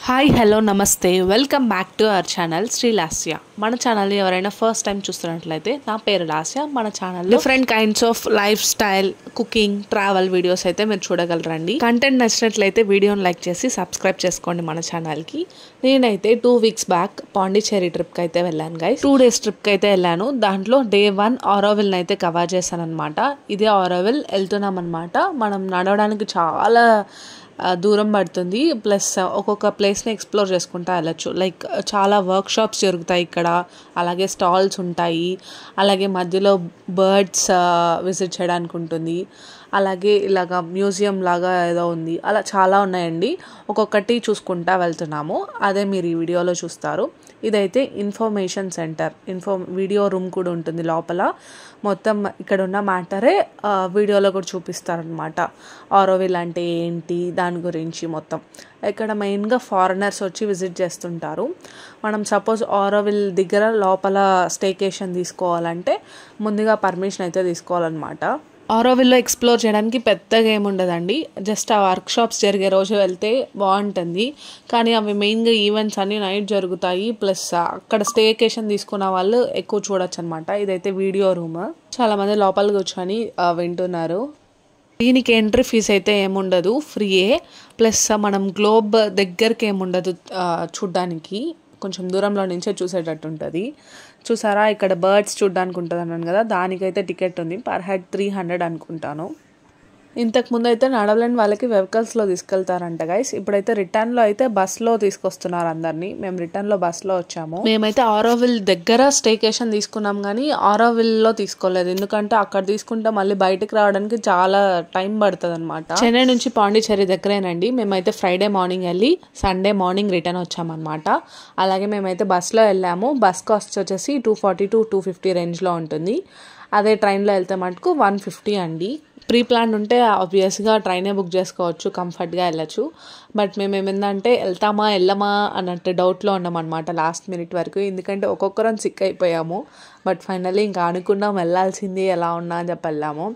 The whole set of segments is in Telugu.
హాయ్ హలో నమస్తే welcome back to our channel Sri Lasya. మన ఛానల్ ఎవరైనా ఫస్ట్ టైం చూస్తున్నట్లయితే నా పేరు లాస్య. మన channel different kinds of life style, cooking, travel videos అయితే మీరు చూడగలరండి. కంటెంట్ నచ్చినట్లయితే వీడియోని లైక్ చేసి సబ్స్క్రైబ్ చేసుకోండి మన ఛానల్కి. నేనైతే 2 weeks బ్యాక్ పాండిచ్చేరి ట్రిప్కి అయితే వెళ్ళాను గైస్. 2 days ట్రిప్కి అయితే వెళ్ళాను. దాంట్లో Day 1 ఆరోవిల్ని అయితే కవర్ చేశాను అనమాట. ఇదే ఆరోవిల్ వెళ్తున్నాం అనమాట. మనం నడవడానికి చాలా దూరం పడుతుంది. ప్లస్ ఒక్కొక్క ప్లేస్ని ఎక్స్ప్లోర్ చేసుకుంటూ వెళ్ళచ్చు. లైక్ చాలా వర్క్షాప్స్ జరుగుతాయి ఇక్కడ, అలాగే స్టాల్స్ ఉంటాయి, అలాగే మధ్యలో బర్డ్స్ విజిట్ చేయడానికి ఉంటుంది, అలాగే ఇలాగా మ్యూజియం లాగా ఏదో ఉంది, అలా చాలా ఉన్నాయండి. ఒక్కొక్కటి చూసుకుంటా వెళ్తున్నాము. అదే మీరు ఈ వీడియోలో చూస్తారు. ఇదైతే ఇన్ఫర్మేషన్ సెంటర్, వీడియో రూమ్ కూడా ఉంటుంది లోపల. మొత్తం ఇక్కడ ఉన్న మ్యాటరే వీడియోలో కూడా చూపిస్తారనమాట. ఆరోవిల్ అంటే ఏంటి, దాని గురించి మొత్తం. ఇక్కడ మెయిన్గా ఫారినర్స్ వచ్చి విజిట్ చేస్తుంటారు. మనం సపోజ్ ఆరోవిల్ దగ్గర లోపల స్టేకేషన్ తీసుకోవాలంటే ముందుగా పర్మిషన్ అయితే తీసుకోవాలన్నమాట. ఆరోవిల్లో ఎక్స్ప్లోర్ చేయడానికి పెద్దగా ఏముండదండి. జస్ట్ ఆ వర్క్షాప్స్ జరిగే రోజు వెళ్తే బాగుంటుంది. కానీ అవి మెయిన్గా ఈవెంట్స్ అన్నీ నైట్ జరుగుతాయి. ప్లస్ అక్కడ స్టేకేషన్ తీసుకున్న వాళ్ళు ఎక్కువ చూడొచ్చు అనమాట. ఇదైతే వీడియో రూమ్. చాలామంది లోపల కూర్చొని వింటున్నారు. దీనికి ఎంట్రీ ఫీజు అయితే ఏముండదు, ఫ్రీయే. ప్లస్ మనం గ్లోబ్ దగ్గరికి ఏముండదు చూడ్డానికి, కొంచెం దూరంలో నుంచే చూసేటట్టు ఉంటుంది. చూసారా, ఇక్కడ బర్డ్స్ చూడడానికి ఉంటుంది అన్నాను కదా, దానికైతే టికెట్ ఉంది. పర్ హెడ్ 300 అనుకుంటాను. ఇంతకుముందు అయితే నడవలేని వాళ్ళకి వెహికల్స్లో తీసుకెళ్తారంట గైస్. ఇప్పుడైతే రిటర్న్లో అయితే బస్లో తీసుకొస్తున్నారు అందరినీ. మేము రిటర్న్లో బస్లో వచ్చాము. మేమైతే ఆరోవిల్ దగ్గర స్టేకేషన్ తీసుకున్నాం, కానీ ఆరోవిల్లో తీసుకోలేదు. ఎందుకంటే అక్కడ తీసుకుంటే మళ్ళీ బయటకు రావడానికి చాలా టైం పడుతుంది అనమాట. చెన్నై నుంచి పాండిచ్చేరి దగ్గరేనండి. మేమైతే ఫ్రైడే మార్నింగ్ వెళ్ళి సండే మార్నింగ్ రిటర్న్ వచ్చామన్నమాట. అలాగే మేమైతే బస్లో వెళ్ళాము. బస్ కాస్ట్ వచ్చేసి 240 to 250 రేంజ్లో ఉంటుంది. అదే ట్రైన్లో వెళ్తే మటుకు 150 అండి. ప్రీ ప్లాన్ ఉంటే ఆబ్వియస్గా ట్రైనే బుక్ చేసుకోవచ్చు, కంఫర్ట్గా వెళ్ళచ్చు. బట్ మేము ఏమైందంటే వెళ్తామా వెళ్ళమా అన్నట్టు డౌట్లో ఉన్నాం అనమాట లాస్ట్ మినిట్ వరకు. ఎందుకంటే ఒక్కొక్కరం సిక్ అయిపోయాము. బట్ ఫైనల్లీ ఇంకా అనుకున్నాం వెళ్ళాల్సింది, ఎలా ఉన్నా అని చెప్పి వెళ్ళాము.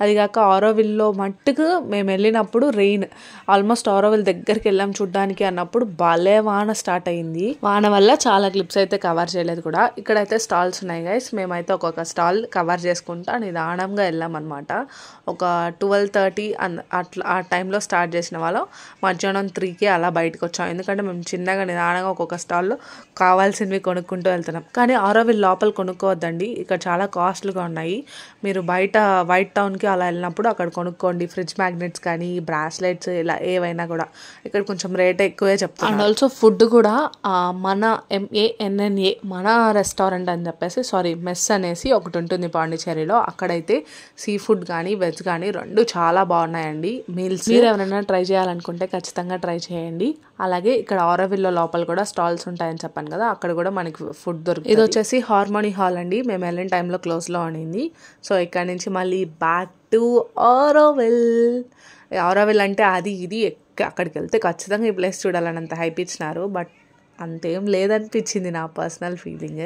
అది కాక ఆరోవిల్లో మట్టుకు మేము వెళ్ళినప్పుడు రెయిన్, ఆల్మోస్ట్ ఆరోవిల్ దగ్గరికి వెళ్ళాం చూడ్డానికి అన్నప్పుడు భలే వాన స్టార్ట్ అయింది. వాన వల్ల చాలా క్లిప్స్ అయితే కవర్ చేయలేదు కూడా. ఇక్కడైతే స్టాల్స్ ఉన్నాయి గైస్. మేమైతే ఒక్కొక్క స్టాల్ కవర్ చేసుకుంటా నిదానంగా వెళ్ళాం అనమాట. ఒక 12:30 అట్లా ఆ టైంలో స్టార్ట్ చేసిన వాళ్ళం మధ్యాహ్నం 3కి అలా బయటకు వచ్చాం. ఎందుకంటే మేము చిన్నగా నిదానంగా ఒక్కొక్క స్టాల్లో కావాల్సినవి కొనుక్కుంటూ వెళ్తున్నాం. కానీ ఆరోవిల్ లోపల కొనుక్కోవద్దండి, ఇక్కడ చాలా కాస్ట్లీగా ఉన్నాయి. మీరు బయట వైట్ టౌన్కి అలా వెళ్ళినప్పుడు అక్కడ కొనుక్కోండి. ఫ్రిడ్జ్ మ్యాగ్నెట్స్ కానీ బ్రాస్లెట్స్ ఇలా ఏవైనా కూడా ఇక్కడ కొంచెం రేట్ ఎక్కువే చెప్తాను. అండ్ ఆల్సో ఫుడ్ కూడా మన MANNA మన రెస్టారెంట్ అని చెప్పేసి, సారీ మెస్ అనేసి ఒకటి ఉంటుంది పాండిచ్చేరిలో. అక్కడైతే సీ ఫుడ్ కానీ వెజ్ కానీ రెండు చాలా బాగున్నాయండి మీల్స్. మీరు ఎవరైనా ట్రై చేయాలనుకుంటే ఖచ్చితంగా ట్రై చేయండి. అలాగే ఇక్కడ ఆరోవిల్లో లోపల కూడా స్టాల్స్ ఉంటాయని చెప్పాను కదా, అక్కడ కూడా మనకి ఫుడ్ దొరుకుతుంది. ఇది వచ్చేసి హార్మోనీ హాల్ అండి. మేము వెళ్ళిన టైంలో క్లోజ్లో ఉండింది. సో ఇక్కడ నుంచి మళ్ళీ బ్యాక్ టు ఆరోవిల్. ఆరోవిల్ అంటే అది ఇది అక్కడికి వెళ్తే ఖచ్చితంగా ఈ ప్లేస్ చూడాలని అంత హైప్ ఇచ్చినారు. బట్ అంతేం లేదనిపించింది నా పర్సనల్ ఫీలింగ్.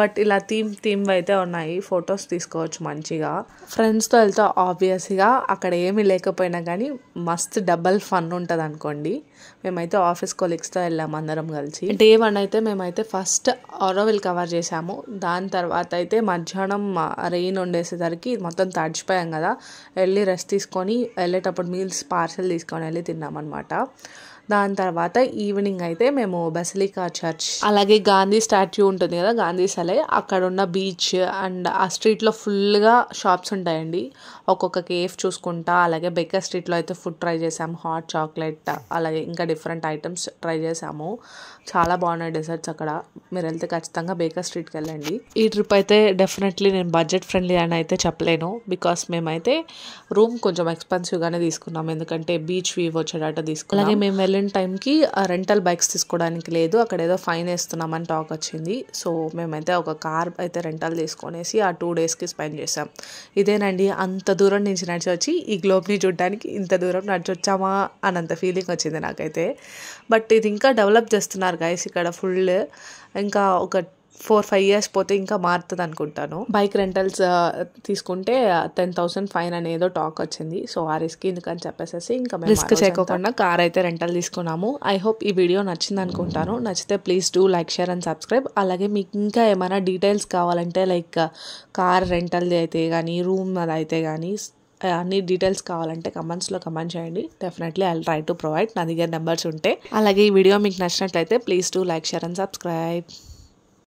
బట్ ఇలా థీమ్ అయితే ఉన్నాయి. ఫొటోస్ తీసుకోవచ్చు మంచిగా. ఫ్రెండ్స్తో వెళ్తే ఆబ్వియస్గా అక్కడ ఏమీ లేకపోయినా కానీ మస్త్ డబల్ ఫన్ ఉంటుంది అనుకోండి. మేమైతే ఆఫీస్ కొలీగ్స్తో వెళ్ళాము అందరం కలిసి. Day 1 అయితే మేమైతే ఫస్ట్ ఆరోవిల్ కవర్ చేసాము. దాని తర్వాత అయితే మధ్యాహ్నం రెయిన్ ఉండేసేసరికి మొత్తం తడిచిపోయాం కదా, వెళ్ళి రెస్ట్ తీసుకొని వెళ్ళేటప్పుడు మీల్స్ పార్సల్ తీసుకొని వెళ్ళి తిన్నామన్నమాట. దాని తర్వాత ఈవినింగ్ అయితే మేము బసిలికా చర్చ్, అలాగే గాంధీ స్టాచ్యూ ఉంటుంది కదా, గాంధీ సలే, అక్కడ ఉన్న బీచ్ అండ్ ఆ స్ట్రీట్లో ఫుల్గా షాప్స్ ఉంటాయండి. ఒక్కొక్క కేఫ్ చూసుకుంటా, అలాగే బేకర్ స్ట్రీట్లో అయితే ఫుడ్ ట్రై చేసాము. హాట్ చాక్లెట్, అలాగే ఇంకా డిఫరెంట్ ఐటమ్స్ ట్రై చేసాము. చాలా బాగున్నాయి డెజర్ట్స్ అక్కడ. మీరు వెళ్తే ఖచ్చితంగా బేకర్ స్ట్రీట్కి వెళ్ళండి. ఈ ట్రిప్ అయితే డెఫినెట్లీ నేను బడ్జెట్ ఫ్రెండ్లీ అని అయితే చెప్పలేను. బికాస్ మేమైతే రూమ్ కొంచెం ఎక్స్పెన్సివ్గానే తీసుకున్నాం, ఎందుకంటే బీచ్ వ్యూ వచ్చేటట్టు తీసుకున్నాం. అలాగే మేము వెళ్ళిన టైంకి రెంటల్ బైక్స్ తీసుకోవడానికి లేదు, అక్కడ ఏదో ఫైన్ వేస్తున్నామని టాక్ వచ్చింది. సో మేమైతే ఒక కార్ అయితే రెంటల్ తీసుకొనేసి ఆ 2 daysకి స్పెండ్ చేసాం. ఇదేనండి, అంత దూరం నుంచి నడిచి వచ్చి ఈ గ్లోబ్ని చూడడానికి ఇంత దూరం నడిచి వచ్చామా అనంత ఫీలింగ్ వచ్చింది నాకైతే. బట్ ఇది ఇంకా డెవలప్ చేస్తున్నారు గైస్ ఇక్కడ ఫుల్. ఇంకా ఒక 4-5 ఇయర్స్ పోతే ఇంకా మారుతుంది అనుకుంటాను. బైక్ రెంటల్స్ తీసుకుంటే 10,000 ఫైన్ అనేదో టాక్ వచ్చింది. సో ఆ రిస్క్ ఎందుకని చెప్పేసి ఇంకా రిస్క్ చేయకుండా కార్ అయితే రెంటల్ తీసుకున్నాము. ఐ హోప్ ఈ వీడియో నచ్చింది అనుకుంటాను. నచ్చితే please do like, share and subscribe. అలాగే మీకు ఇంకా ఏమైనా డీటెయిల్స్ కావాలంటే లైక్ కార్ రెంటల్ది అయితే కానీ, రూమ్ అది అయితే కానీ, అన్ని డీటెయిల్స్ కావాలంటే కమెంట్స్లో కమెంట్ చేయండి. Definitely I try to provide. నా దగ్గర నెంబర్స్ ఉంటే. అలాగే ఈ వీడియో మీకు నచ్చినట్లయితే please do like, share and subscribe.